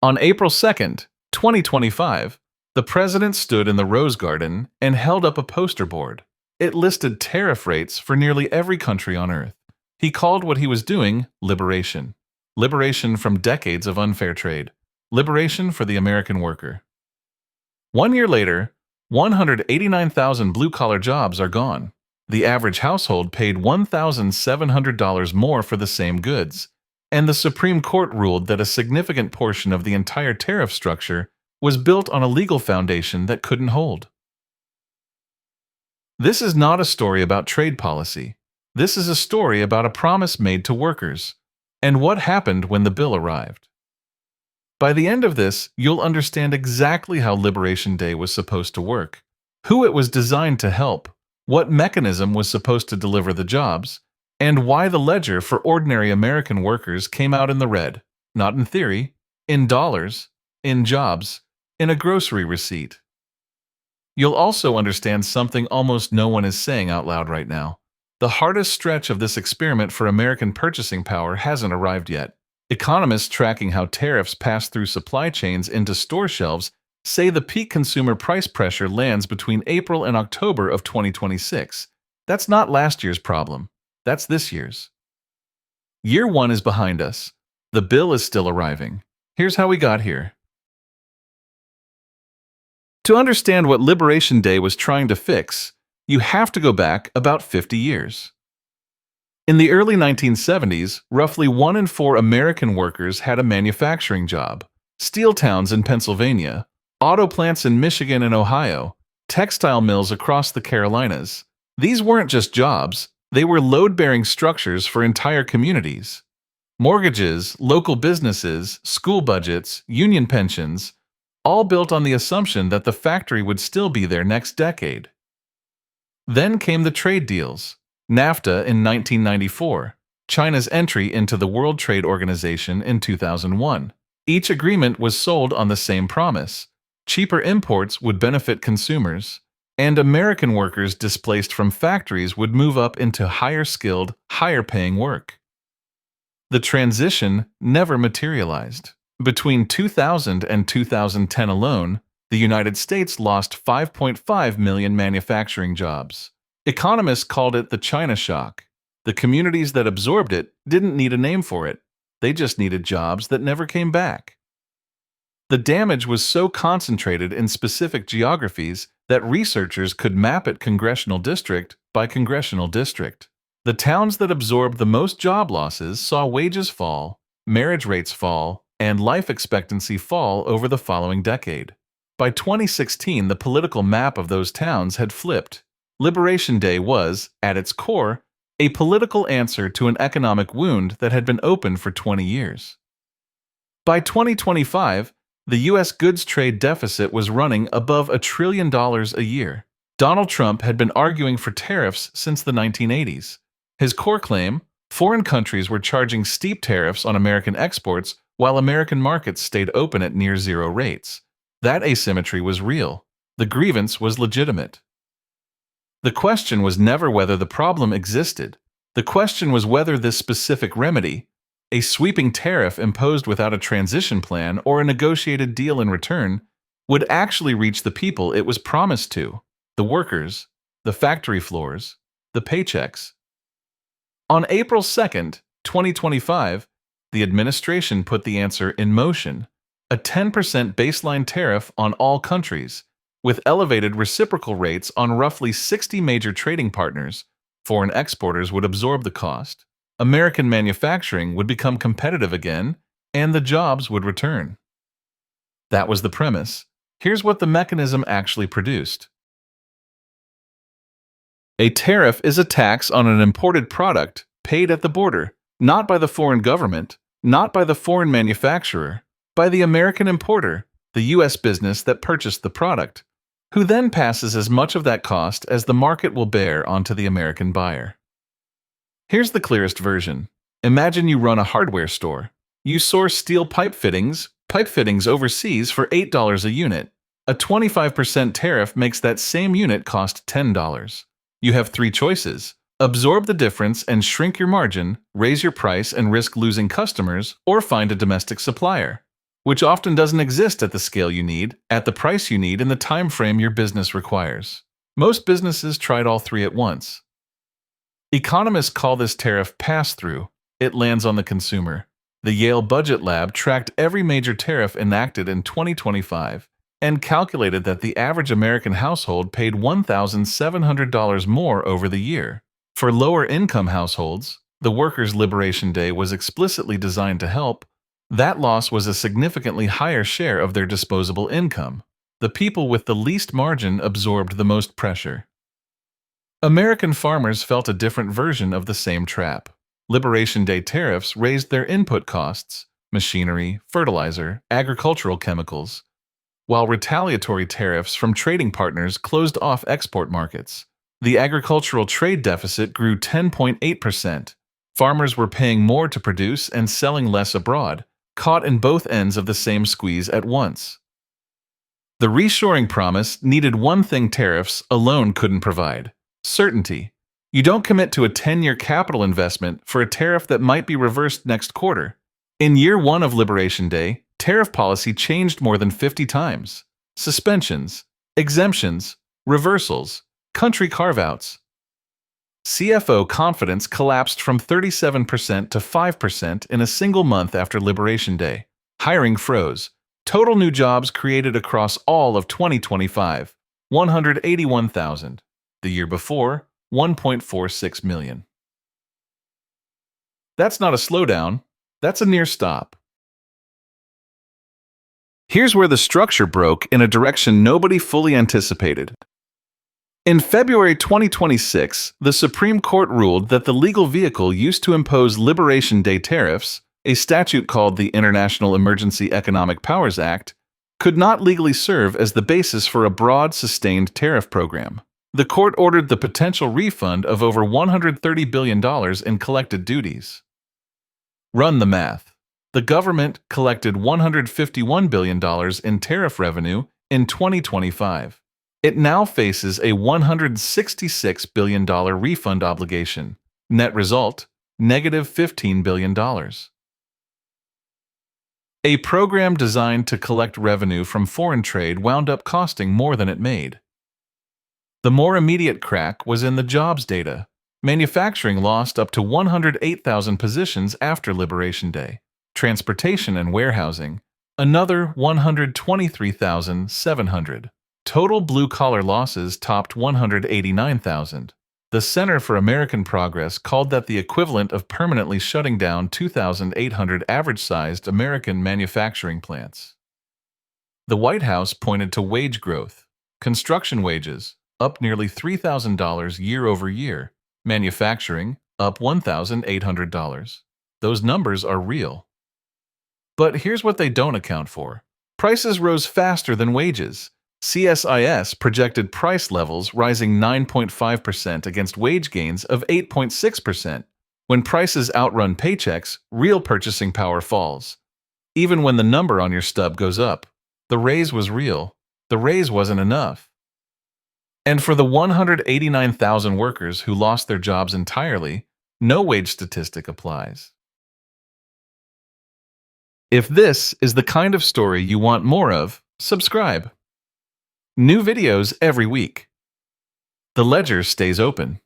On April 2nd, 2025, the president stood in the Rose Garden and held up a poster board. It listed tariff rates for nearly every country on Earth. He called what he was doing liberation. Liberation from decades of unfair trade. Liberation for the American worker. 1 year later, 189,000 blue-collar jobs are gone. The average household paid $1,700 more for the same goods, and the Supreme Court ruled that a significant portion of the entire tariff structure was built on a legal foundation that couldn't hold. This is not a story about trade policy. This is a story about a promise made to workers, and what happened when the bill arrived. By the end of this, you'll understand exactly how Liberation Day was supposed to work, who it was designed to help, what mechanism was supposed to deliver the jobs, and why the ledger for ordinary American workers came out in the red, not in theory, in dollars, in jobs, in a grocery receipt. You'll also understand something almost no one is saying out loud right now. The hardest stretch of this experiment for American purchasing power hasn't arrived yet. Economists tracking how tariffs pass through supply chains into store shelves say the peak consumer price pressure lands between April and October of 2026. That's not last year's problem. That's this year's. Year 1 is behind us. The bill is still arriving. Here's how we got here. To understand what Liberation Day was trying to fix, you have to go back about 50 years. In the early 1970s, roughly 1 in 4 American workers had a manufacturing job. Steel towns in Pennsylvania, auto plants in Michigan and Ohio, textile mills across the Carolinas. These weren't just jobs, they were load-bearing structures for entire communities. Mortgages, local businesses, school budgets, union pensions, all built on the assumption that the factory would still be there next decade. Then came the trade deals. NAFTA in 1994, China's entry into the World Trade Organization in 2001. Each agreement was sold on the same promise. Cheaper imports would benefit consumers, and American workers displaced from factories would move up into higher-skilled, higher-paying work. The transition never materialized. Between 2000 and 2010 alone, the United States lost 5.5 million manufacturing jobs. Economists called it the China shock. The communities that absorbed it didn't need a name for it. They just needed jobs that never came back. The damage was so concentrated in specific geographies that researchers could map it congressional district by congressional district. The towns that absorbed the most job losses saw wages fall, marriage rates fall, and life expectancy fall over the following decade. By 2016, the political map of those towns had flipped. Liberation Day was, at its core, a political answer to an economic wound that had been open for 20 years. By 2025, the U.S. goods trade deficit was running above $1 trillion a year. Donald Trump had been arguing for tariffs since the 1980s. His core claim, foreign countries were charging steep tariffs on American exports while American markets stayed open at near zero rates. That asymmetry was real. The grievance was legitimate. The question was never whether the problem existed. The question was whether this specific remedy, a sweeping tariff imposed without a transition plan or a negotiated deal in return, would actually reach the people it was promised to, the workers, the factory floors, the paychecks. On April 2nd, 2025, the administration put the answer in motion, a 10% baseline tariff on all countries, with elevated reciprocal rates on roughly 60 major trading partners. Foreign exporters would absorb the cost, American manufacturing would become competitive again, and the jobs would return. That was the premise. Here's what the mechanism actually produced. A tariff is a tax on an imported product paid at the border, not by the foreign government, not by the foreign manufacturer, by the American importer, the U.S. business that purchased the product, who then passes as much of that cost as the market will bear onto the American buyer. Here's the clearest version. Imagine you run a hardware store. You source steel pipe fittings overseas for $8 a unit. A 25% tariff makes that same unit cost $10. You have 3 choices. Absorb the difference and shrink your margin, raise your price and risk losing customers, or find a domestic supplier. which often doesn't exist at the scale you need, at the price you need, in the time frame your business requires. Most businesses tried all three at once. Economists call this tariff pass-through. It lands on the consumer. The Yale Budget Lab tracked every major tariff enacted in 2025 and calculated that the average American household paid $1,700 more over the year. For lower-income households, the Workers' Liberation Day was explicitly designed to help. That loss was a significantly higher share of their disposable income. The people with the least margin absorbed the most pressure. American farmers felt a different version of the same trap. Liberation Day tariffs raised their input costs, machinery, fertilizer, agricultural chemicals, while retaliatory tariffs from trading partners closed off export markets. The agricultural trade deficit grew 10.8%. Farmers were paying more to produce and selling less abroad, caught in both ends of the same squeeze at once. The reshoring promise needed one thing tariffs alone couldn't provide: certainty. You don't commit to a 10-year capital investment for a tariff that might be reversed next quarter. In year one of Liberation Day, tariff policy changed more than 50 times. Suspensions, exemptions, reversals, country carve-outs. CFO confidence collapsed from 37% to 5% in a single month after Liberation Day. Hiring froze. Total new jobs created across all of 2025, 181,000. The year before, 1.46 million. That's not a slowdown, that's a near stop. Here's where the structure broke in a direction nobody fully anticipated. In February 2026, the Supreme Court ruled that the legal vehicle used to impose Liberation Day tariffs, a statute called the International Emergency Economic Powers Act, could not legally serve as the basis for a broad, sustained tariff program. The court ordered the potential refund of over $130 billion in collected duties. Run the math. The government collected $151 billion in tariff revenue in 2025. It now faces a $166 billion refund obligation. Net result, negative $15 billion. A program designed to collect revenue from foreign trade wound up costing more than it made. The more immediate crack was in the jobs data. Manufacturing lost up to 108,000 positions after Liberation Day. Transportation and warehousing, another 123,700. Total blue-collar losses topped 189,000. The Center for American Progress called that the equivalent of permanently shutting down 2,800 average-sized American manufacturing plants. The White House pointed to wage growth. Construction wages, up nearly $3,000 year over year. Manufacturing, up $1,800. Those numbers are real. But here's what they don't account for. Prices rose faster than wages. CSIS projected price levels rising 9.5% against wage gains of 8.6%. When prices outrun paychecks, real purchasing power falls. Even when the number on your stub goes up, the raise was real. The raise wasn't enough. And for the 189,000 workers who lost their jobs entirely, no wage statistic applies. If this is the kind of story you want more of, subscribe. New videos every week. The ledger stays open.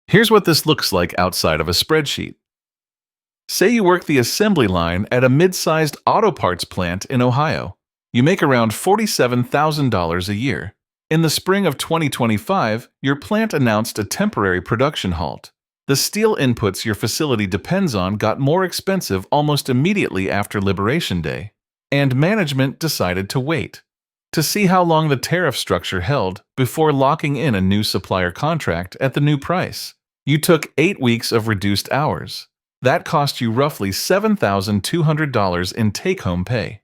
Here's what this looks like outside of a spreadsheet. Say you work the assembly line at a mid-sized auto parts plant in Ohio. You make around $47,000 a year. In the spring of 2025, your plant announced a temporary production halt. The steel inputs your facility depends on got more expensive almost immediately after Liberation Day, and management decided to wait to see how long the tariff structure held before locking in a new supplier contract at the new price. You took 8 weeks of reduced hours. That cost you roughly $7,200 in take-home pay.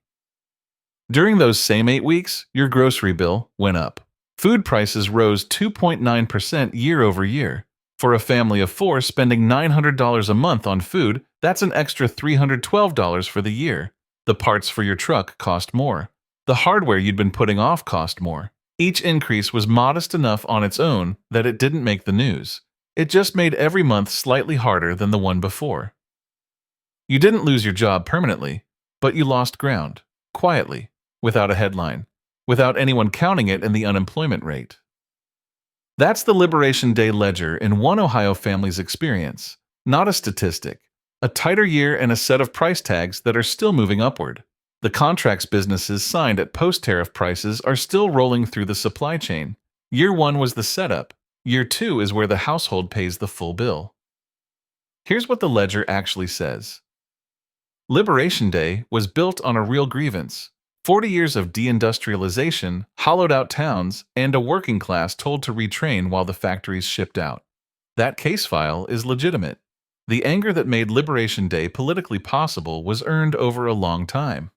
During those same 8 weeks, your grocery bill went up. Food prices rose 2.9% year over year. For a family of 4 spending $900 a month on food, that's an extra $312 for the year. The parts for your truck cost more. The hardware you'd been putting off cost more. Each increase was modest enough on its own that it didn't make the news. It just made every month slightly harder than the one before. You didn't lose your job permanently, but you lost ground, quietly, without a headline, without anyone counting it in the unemployment rate. That's the Liberation Day ledger in one Ohio family's experience, not a statistic. A tighter year and a set of price tags that are still moving upward. The contracts businesses signed at post-tariff prices are still rolling through the supply chain. Year 1 was the setup. Year 2 is where the household pays the full bill. Here's what the ledger actually says. Liberation Day was built on a real grievance. 40 years of deindustrialization, hollowed-out towns, and a working class told to retrain while the factories shipped out. That case file is legitimate. The anger that made Liberation Day politically possible was earned over a long time.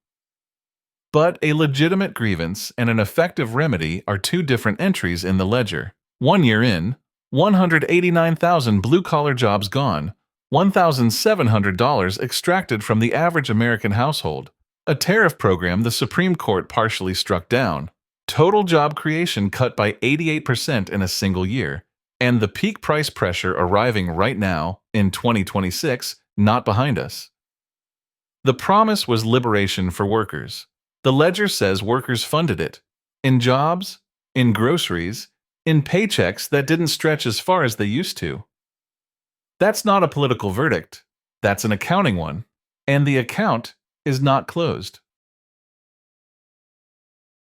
But a legitimate grievance and an effective remedy are two different entries in the ledger. 1 year in, 189,000 blue-collar jobs gone, $1,700 extracted from the average American household, a tariff program the Supreme Court partially struck down, total job creation cut by 88% in a single year, and the peak price pressure arriving right now, in 2026, not behind us. The promise was liberation for workers. The ledger says workers funded it. In jobs, in groceries, in paychecks that didn't stretch as far as they used to. That's not a political verdict. That's an accounting one. And the account is not closed.